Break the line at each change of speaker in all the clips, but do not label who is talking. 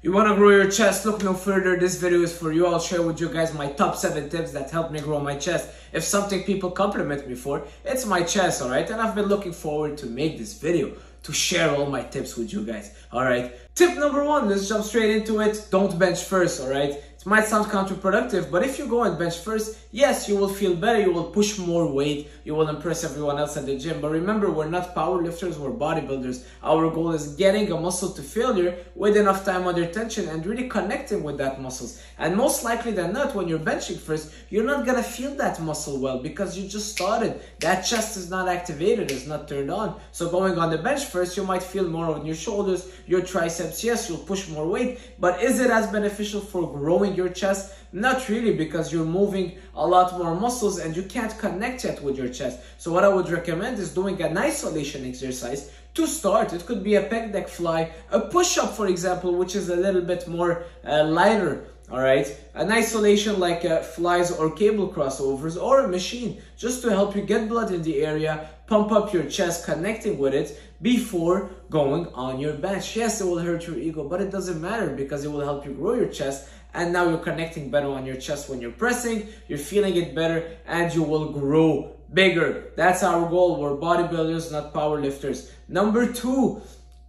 You want to grow your chest? Look no further. This video is for you. I'll share with you guys my top 7 tips that help me grow my chest. If something people compliment me for, it's my chest, alright? And I've been looking forward to make this video to share all my tips with you guys, alright? Tip number 1, let's jump straight into it. Don't bench first, alright? It might sound counterproductive, but if you go and bench first, yes, you will feel better, you will push more weight, you will impress everyone else at the gym. But remember, we're not powerlifters, we're bodybuilders. Our goal is getting a muscle to failure with enough time under tension and really connecting with that muscles. And most likely than not, when you're benching first, you're not gonna feel that muscle well because you just started. That chest is not activated, it's not turned on. So going on the bench first, you might feel more on your shoulders, your triceps. Yes, you'll push more weight, but is it as beneficial for growing your chest? Not really, because you're moving a lot more muscles and you can't connect yet with your chest. So what I would recommend is doing an isolation exercise to start. It could be a pec deck fly, a push-up for example, which is a little bit more lighter. Alright, an isolation like flies or cable crossovers, or a machine, just to help you get blood in the area, pump up your chest, connecting with it before going on your bench. Yes, it will hurt your ego, but it doesn't matter because it will help you grow your chest. And now you're connecting better on your chest when you're pressing, you're feeling it better, and you will grow bigger. That's our goal. We're bodybuilders, not powerlifters. Number 2,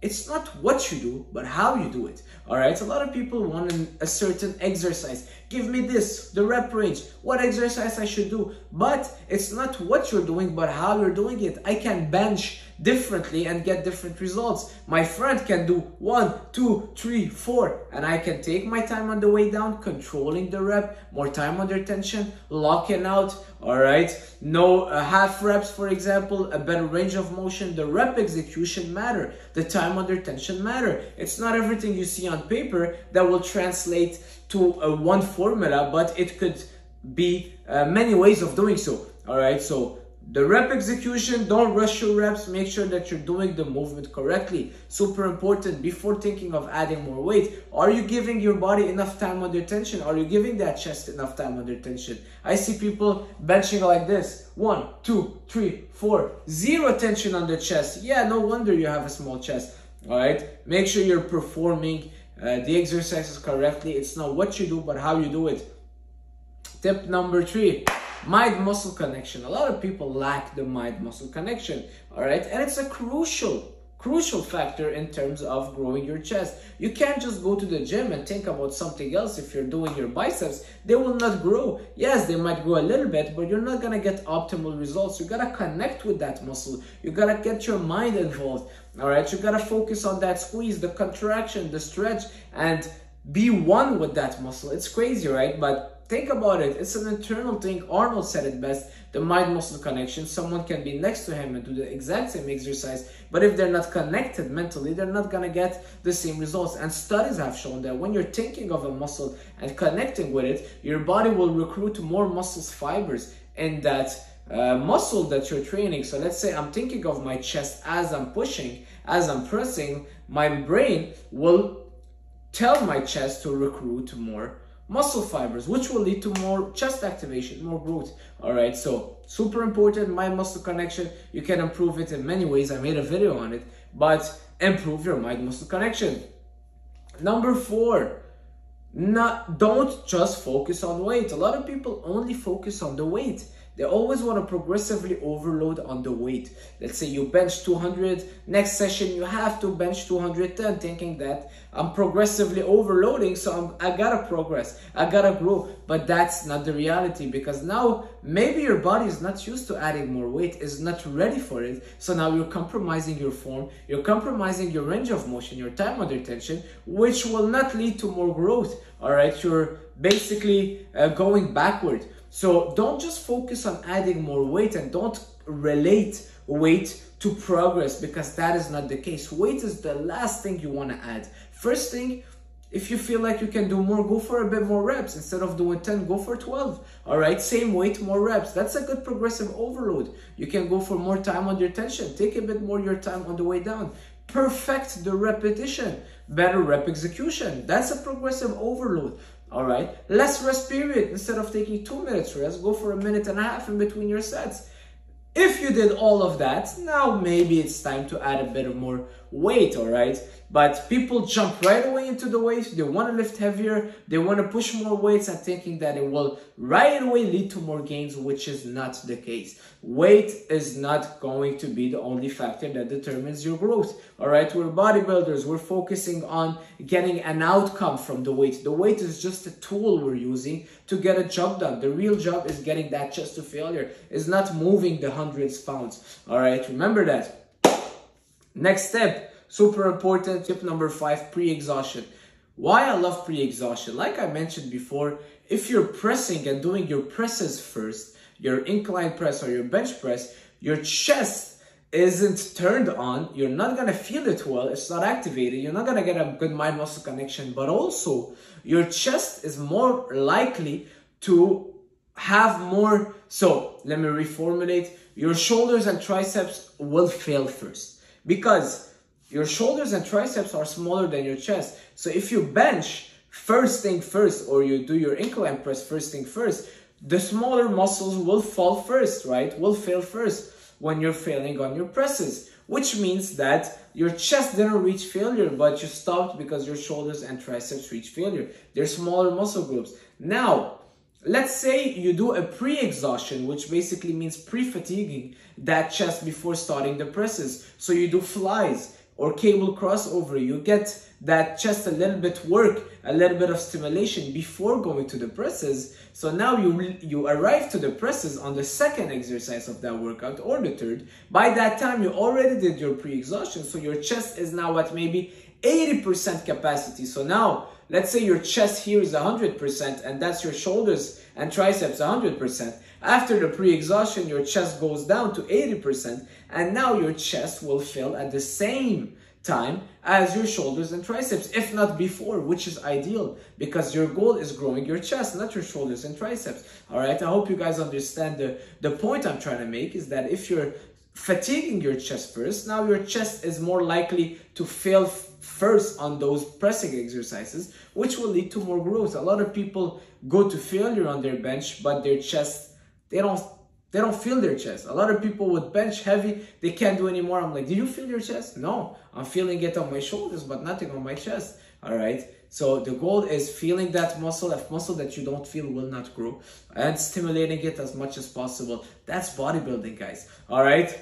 it's not what you do, but how you do it. Alright, a lot of people want a certain exercise. Give me this, the rep range, what exercise I should do. But it's not what you're doing, but how you're doing it. I can bench differently and get different results. My friend can do 1, 2, 3, 4, and I can take my time on the way down, controlling the rep, more time under tension, locking out. Alright, no half reps for example, a better range of motion. The rep execution matter, the time under tension matter. It's not everything you see on paper that will translate to one formula, but it could be many ways of doing so. Alright, so the rep execution, don't rush your reps, make sure that you're doing the movement correctly. Super important before thinking of adding more weight. Are you giving your body enough time under tension? Are you giving that chest enough time under tension? I see people benching like this. 1, 2, 3, 4, 0 tension on the chest. Yeah, no wonder you have a small chest. Alright, make sure you're performing the exercises correctly. It's not what you do, but how you do it. Tip number 3. Mind-muscle connection. A lot of people lack the mind-muscle connection, all right? And it's a crucial factor in terms of growing your chest. You can't just go to the gym and think about something else. If you're doing your biceps, they will not grow. Yes, they might grow a little bit, but you're not gonna get optimal results. You gotta connect with that muscle. You gotta get your mind involved, all right? You gotta focus on that squeeze, the contraction, the stretch, and be one with that muscle. It's crazy, right? But think about it. It's an internal thing. Arnold said it best, the mind-muscle connection. Someone can be next to him and do the exact same exercise, but if they're not connected mentally, they're not going to get the same results. And studies have shown that when you're thinking of a muscle and connecting with it, your body will recruit more muscle fibers in that muscle that you're training. So let's say I'm thinking of my chest as I'm pushing, as I'm pressing, my brain will tell my chest to recruit more muscle fibers, which will lead to more chest activation, more growth. All right, so super important, mind-muscle connection. You can improve it in many ways. I made a video on it, but improve your mind-muscle connection. Number 4, don't just focus on weight. A lot of people only focus on the weight. They always want to progressively overload on the weight. Let's say you bench 200, next session you have to bench 210, thinking that I'm progressively overloading, so I gotta progress, I gotta grow. But that's not the reality, because now maybe your body is not used to adding more weight, is not ready for it. So now you're compromising your form, you're compromising your range of motion, your time under tension, which will not lead to more growth. All right, you're basically going backward. So don't just focus on adding more weight, and don't relate weight to progress, because that is not the case. Weight is the last thing you want to add. First thing, if you feel like you can do more, go for a bit more reps. Instead of doing 10, go for 12. All right, same weight, more reps. That's a good progressive overload. You can go for more time under tension. Take a bit more your time on the way down. Perfect the repetition. Better rep execution. That's a progressive overload. All right, less rest period. Instead of taking 2 minutes rest, go for 1.5 minutes in between your sets. If you did all of that, now maybe it's time to add a bit of more weight, all right? But people jump right away into the weight. They want to lift heavier. They want to push more weights and thinking that it will right away lead to more gains, which is not the case. Weight is not going to be the only factor that determines your growth. All right, we're bodybuilders. We're focusing on getting an outcome from the weight. The weight is just a tool we're using to get a job done. The real job is getting that chest to failure. Is not moving the hundreds of pounds. All right, remember that. Next step. Super important, tip number 5, pre-exhaustion. Why I love pre-exhaustion? Like I mentioned before, if you're pressing and doing your presses first, your incline press or your bench press, your chest isn't turned on, you're not going to feel it well, it's not activated, you're not going to get a good mind-muscle connection, but also your chest is more likely to have more. So let me reformulate. Your shoulders and triceps will fail first because your shoulders and triceps are smaller than your chest. So if you bench first thing first, or you do your incline press first thing first, the smaller muscles will fall first, right? Will fail first when you're failing on your presses, which means that your chest didn't reach failure, but you stopped because your shoulders and triceps reach failure. They're smaller muscle groups. Now, let's say you do a pre-exhaustion, which basically means pre-fatiguing that chest before starting the presses. So you do flies or cable crossover, you get that chest a little bit work, a little bit of stimulation before going to the presses. So now you arrive to the presses on the second exercise of that workout or the third. By that time, you already did your pre-exhaustion, so your chest is now at maybe 80% capacity. So now, let's say your chest here is 100% and that's your shoulders and triceps 100%. After the pre-exhaustion, your chest goes down to 80% and now your chest will fill at the same time as your shoulders and triceps, if not before, which is ideal because your goal is growing your chest, not your shoulders and triceps. All right, I hope you guys understand the point I'm trying to make is that if you're fatiguing your chest first, now your chest is more likely to fail first on those pressing exercises, which will lead to more growth. A lot of people go to failure on their bench, but their chest, they don't feel their chest. A lot of people would bench heavy, they can't do anymore. I'm like, do you feel your chest? No, I'm feeling it on my shoulders, but nothing on my chest. All right. So the goal is feeling that muscle. A muscle that you don't feel will not grow, and stimulating it as much as possible. That's bodybuilding, guys. All right.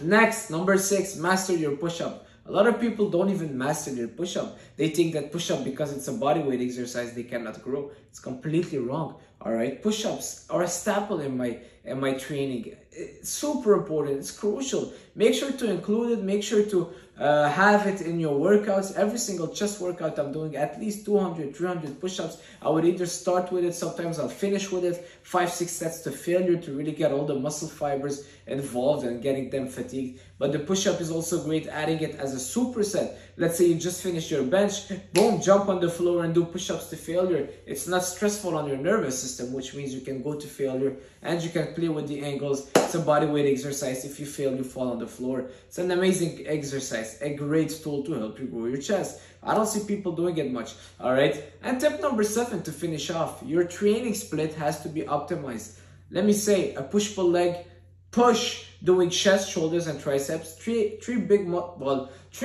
Next, number 6, master your push-up. A lot of people don't even master their push-up. They think that push-up, because it's a body weight exercise, they cannot grow. It's completely wrong. All right, push-ups are a staple in my training. It's super important. It's crucial. Make sure to include it. Make sure to have it in your workouts. Every single chest workout I'm doing at least 200, 300 push-ups. I would either start with it, sometimes I'll finish with it, 5-6 sets to failure to really get all the muscle fibers involved and getting them fatigued. But the push-up is also great, adding it as a superset. Let's say you just finished your bench, boom, jump on the floor and do push-ups to failure. It's not stressful on your nervous system, which means you can go to failure and you can play with the angles. It's a body weight exercise. If you fail, you fall on the floor. It's an amazing exercise, a great tool to help you grow your chest. I don't see people doing it much. All right. And tip number 7 to finish off, your training split has to be optimized. Let me say a push-pull leg, push, doing chest, shoulders, and triceps. Three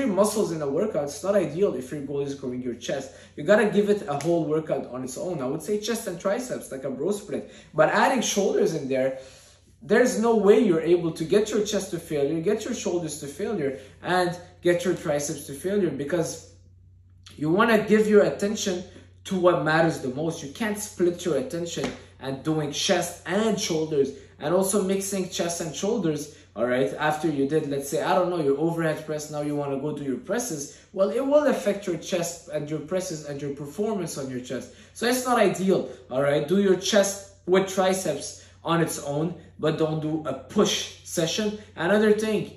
muscles in a workout. It's not ideal if your goal is growing your chest. You gotta give it a whole workout on its own. I would say chest and triceps, like a bro split. But adding shoulders in there, there's no way you're able to get your chest to failure, get your shoulders to failure, and get your triceps to failure, because you want to give your attention to what matters the most. You can't split your attention and doing chest and shoulders and also mixing chest and shoulders. All right, after you did, let's say, I don't know, your overhead press, now you want to go do your presses. Well, it will affect your chest and your presses and your performance on your chest. So it's not ideal. All right, do your chest with triceps on its own, but don't do a push session. Another thing,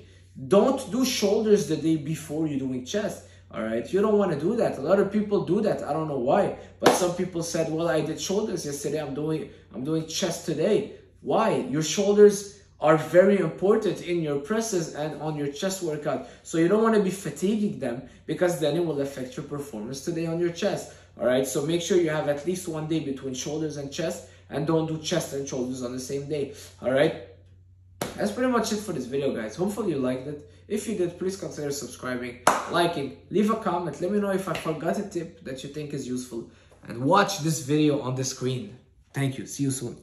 don't do shoulders the day before you're doing chest. All right, you don't want to do that. A lot of people do that. I don't know why, but some people said, well, I did shoulders yesterday, I'm doing chest today. Why? Your shoulders are very important in your presses and on your chest workout. So you don't want to be fatiguing them, because then it will affect your performance today on your chest. All right, so make sure you have at least one day between shoulders and chest, and don't do chest and shoulders on the same day. All right, that's pretty much it for this video, guys. Hopefully you liked it. If you did, please consider subscribing, liking, leave a comment, let me know if I forgot a tip that you think is useful, and watch this video on the screen. Thank you, see you soon.